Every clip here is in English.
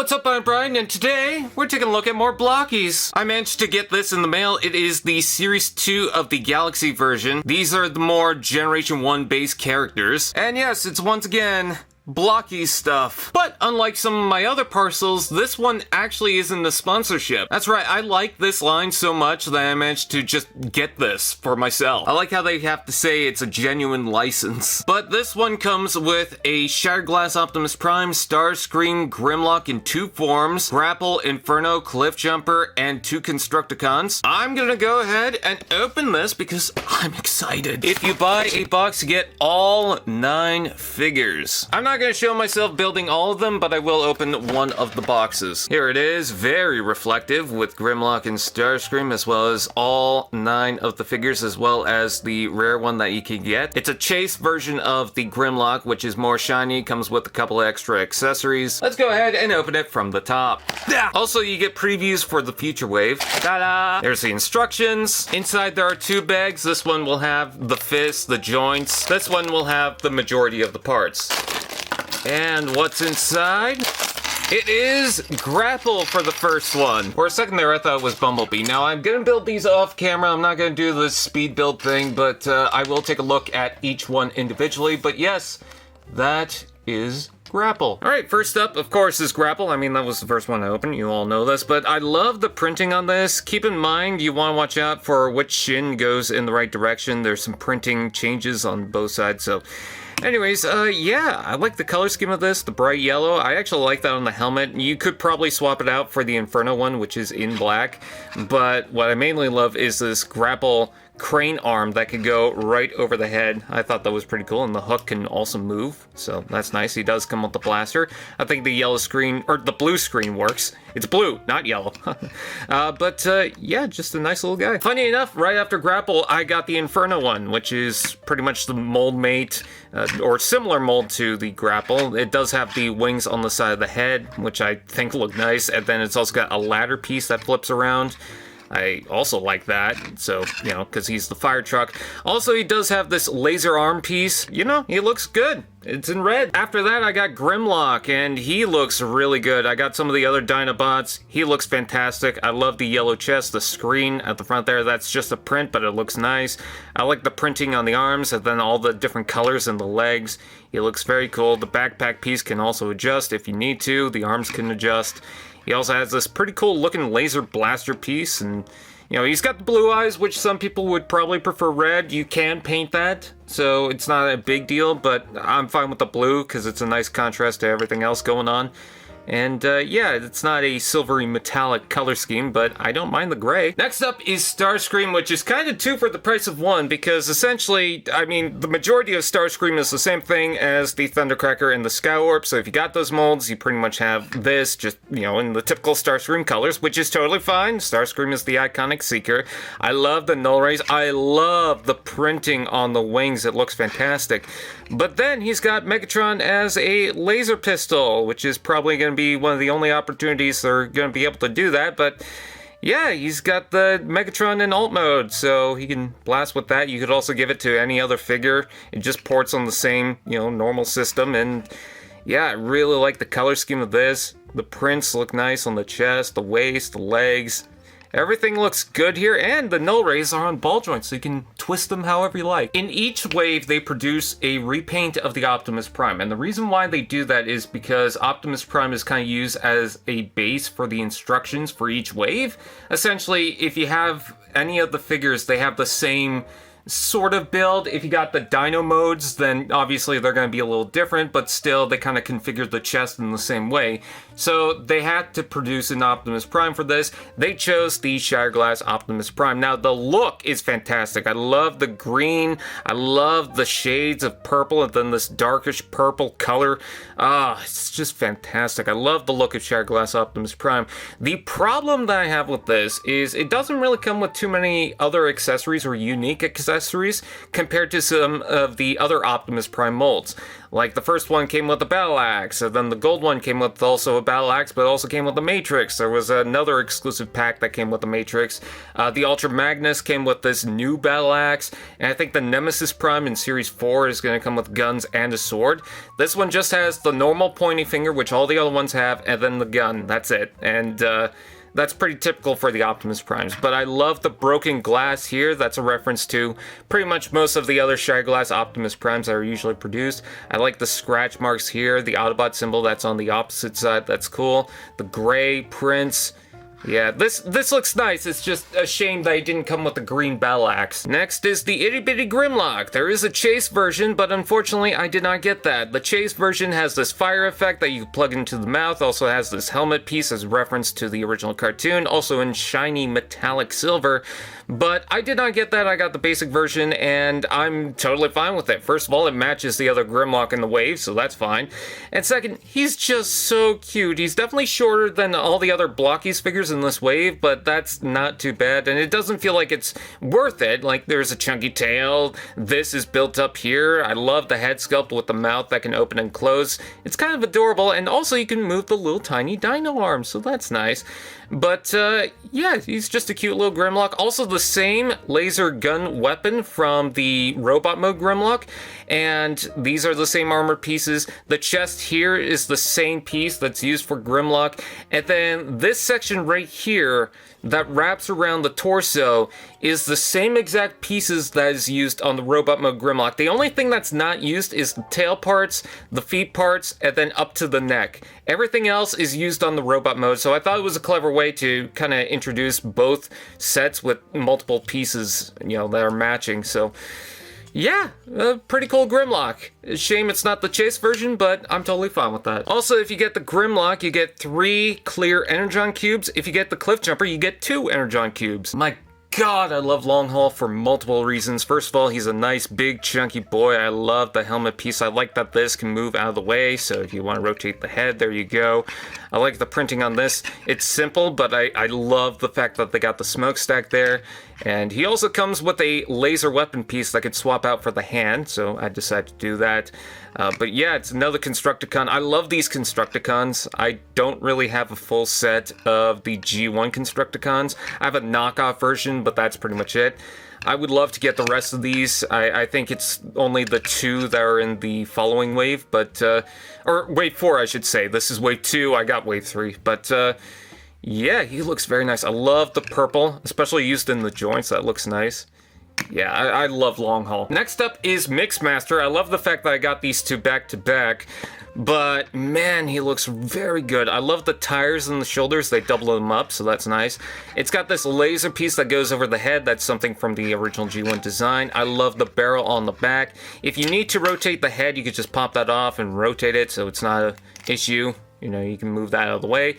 what's up? I'm Brian, and today we're taking a look at more Blokees. I managed to get this in the mail. It is the Series 2 of the Galaxy version. These are the more Generation 1 base characters. And yes, it's once again Blokees stuff. But unlike some of my other parcels, this one actually isn't a sponsorship. That's right, I like this line so much that I managed to just get this for myself. I like how they have to say it's a genuine license. But this one comes with a Shattered Glass Optimus Prime, Starscream, Grimlock in 2 forms, Grapple, Inferno, Cliffjumper, and 2 Constructicons. I'm gonna go ahead and open this because I'm excited. If you buy a box, you get all 9 figures. I'm not going to show myself building all of them, but I will open one of the boxes. Here it is, very reflective with Grimlock and Starscream, as well as all 9 of the figures, as well as the rare one that you can get. It's a chase version of the Grimlock, which is more shiny, comes with a couple of extra accessories. Let's go ahead and open it from the top. Also, you get previews for the future wave. Ta-da! There's the instructions. Inside there are 2 bags. This one will have the fists, the joints. This one will have the majority of the parts. And what's inside? It is Grapple for the first one. For a second there, I thought it was Bumblebee. Now, I'm gonna build these off camera. I'm not gonna do the speed build thing, but I will take a look at each one individually. But yes, that is Grapple. Alright, first up, of course, is Grapple. I mean, that was the first one I opened. You all know this. But I love the printing on this. Keep in mind, you want to watch out for which shin goes in the right direction. There's some printing changes on both sides, so... Anyways, yeah, I like the color scheme of this, the bright yellow. I actually like that on the helmet. You could probably swap it out for the Inferno one, which is in black. But what I mainly love is this Grapple crane arm that could go right over the head. I thought that was pretty cool, and the hook can also move, so that's nice. He does come with the blaster. I think the yellow screen, or the blue screen works. It's blue, not yellow. Yeah, just a nice little guy. Funny enough, right after Grapple, I got the Inferno one, which is pretty much the mold mate, or similar mold to the Grapple. It does have the wings on the side of the head, which I think look nice, and then it's also got a ladder piece that flips around. I also like that, so, you know, because he's the fire truck. Also, he does have this laser arm piece. You know, he looks good. It's in red. After that, I got Grimlock, and he looks really good. I got some of the other Dinobots. He looks fantastic. I love the yellow chest, the screen at the front there. That's just a print, but it looks nice. I like the printing on the arms, and then all the different colors in the legs. He looks very cool. The backpack piece can also adjust if you need to. The arms can adjust. He also has this pretty cool looking laser blaster piece, and you know, he's got the blue eyes, which some people would probably prefer red. You can paint that, so it's not a big deal, but I'm fine with the blue because it's a nice contrast to everything else going on. And yeah, it's not a silvery metallic color scheme, but I don't mind the gray. Next up is Starscream, which is kind of 2 for the price of 1, because essentially, I mean, the majority of Starscream is the same thing as the Thundercracker and the Skywarp, so if you got those molds, you pretty much have this, just, you know, in the typical Starscream colors, which is totally fine. Starscream is the iconic Seeker. I love the null rays. I love the printing on the wings. It looks fantastic. But then he's got Megatron as a laser pistol, which is probably going to be one of the only opportunities they're going to be able to do that. But yeah, he's got the Megatron in alt mode, so he can blast with that. You could also give it to any other figure. It just ports on the same, you know, normal system. And yeah, I really like the color scheme of this. The prints look nice on the chest, the waist, the legs. Everything looks good here, and the null rays are on ball joints, so you can twist them however you like. In each wave, they produce a repaint of the Optimus Prime, and the reason why they do that is because Optimus Prime is kind of used as a base for the instructions for each wave. Essentially, if you have any of the figures, they have the same sort of build. If you got the Dino modes, then obviously they're going to be a little different, but still they kind of configured the chest in the same way. So they had to produce an Optimus Prime for this. They chose the Shattered Glass Optimus Prime. Now the look is fantastic. I love the green. I love the shades of purple and then this darkish purple color. It's just fantastic. I love the look of Shattered Glass Optimus Prime. The problem that I have with this is it doesn't really come with too many other accessories or unique accessories compared to some of the other Optimus Prime molds. Like the first one came with a battle axe, and then the gold one came with also a battle axe, but also came with the Matrix. There was another exclusive pack that came with the Matrix. The Ultra Magnus came with this new battle axe, and I think the Nemesis Prime in Series 4 is going to come with guns and a sword. This one just has the normal pointy finger, which all the other ones have, and then the gun. That's it. And that's pretty typical for the Optimus Primes. But I love the broken glass here. That's a reference to pretty much most of the other Shattered Glass Optimus Primes that are usually produced. I like the scratch marks here, the Autobot symbol that's on the opposite side. That's cool. The gray prints. Yeah, this looks nice. It's just a shame that it didn't come with the green battle axe. Next is the itty bitty Grimlock. There is a chase version, but unfortunately I did not get that. The chase version has this fire effect that you plug into the mouth, also has this helmet piece as a reference to the original cartoon, also in shiny metallic silver. But I did not get that. I got the basic version, and I'm totally fine with it. First of all, it matches the other Grimlock in the wave, so that's fine. And second, he's just so cute. He's definitely shorter than all the other Blokees figures in this wave, but that's not too bad, and it doesn't feel like it's worth it. Like, there's a chunky tail, this is built up here. I love the head sculpt with the mouth that can open and close. It's kind of adorable, and also you can move the little tiny dino arms, so that's nice. But yeah, he's just a cute little Grimlock. Also the same laser gun weapon from the robot mode Grimlock, and these are the same armor pieces. The chest here is the same piece that's used for Grimlock, and then this section right here that wraps around the torso is the same exact pieces that is used on the robot mode Grimlock. The only thing that's not used is the tail parts, the feet parts, and then up to the neck. Everything else is used on the robot mode, so I thought it was a clever way to kind of introduce both sets with multiple pieces, you know, that are matching. So yeah, a pretty cool Grimlock. Shame it's not the chase version, but I'm totally fine with that. Also, if you get the Grimlock, you get 3 clear Energon cubes. If you get the Cliffjumper, you get 2 Energon cubes. My God, I love Long Haul for multiple reasons. First of all, he's a nice, big, chunky boy. I love the helmet piece. I like that this can move out of the way, so if you want to rotate the head, there you go. I like the printing on this. It's simple, but I love the fact that they got the smokestack there. And he also comes with a laser weapon piece that could swap out for the hand, so I decided to do that. But yeah, it's another Constructicon. I love these Constructicons. I don't really have a full set of the G1 Constructicons. I have a knockoff version, but that's pretty much it. I would love to get the rest of these. I think it's only the 2 that are in the following wave, but or wave 4, I should say. This is wave 2, I got wave 3, but yeah, he looks very nice. I love the purple, especially used in the joints. That looks nice. Yeah, I love Long Haul. Next up is Mixmaster. I love the fact that I got these 2 back to back, but man, he looks very good. I love the tires and the shoulders. They double them up, so that's nice. It's got this laser piece that goes over the head. That's something from the original G1 design. I love the barrel on the back. If you need to rotate the head, you could just pop that off and rotate it, so it's not an issue. You know, you can move that out of the way.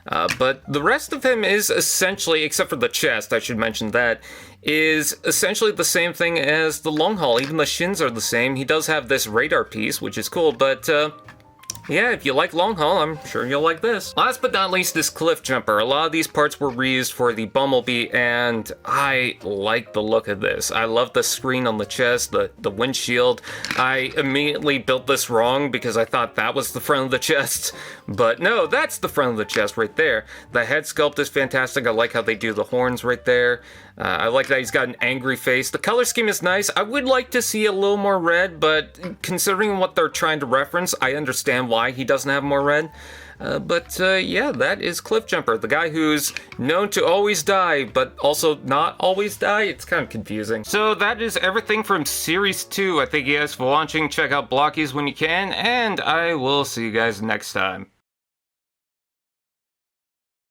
But the rest of him is essentially, except for the chest, I should mention that, is essentially the same thing as the Long Haul. Even the shins are the same. He does have this radar piece, which is cool, but yeah, if you like Long Haul, I'm sure you'll like this. Last but not least is Cliffjumper. A lot of these parts were reused for the Bumblebee, and I like the look of this. I love the screen on the chest, the windshield. I immediately built this wrong because I thought that was the front of the chest, but no, that's the front of the chest right there. The head sculpt is fantastic. I like how they do the horns right there. I like that he's got an angry face. The color scheme is nice. I would like to see a little more red, but considering what they're trying to reference, I understand why he doesn't have more red. But yeah, that is Cliffjumper, the guy who's known to always die, but also not always die. It's kind of confusing. So that is everything from Series 2. I thank you guys for watching. Check out Blokees when you can, and I will see you guys next time.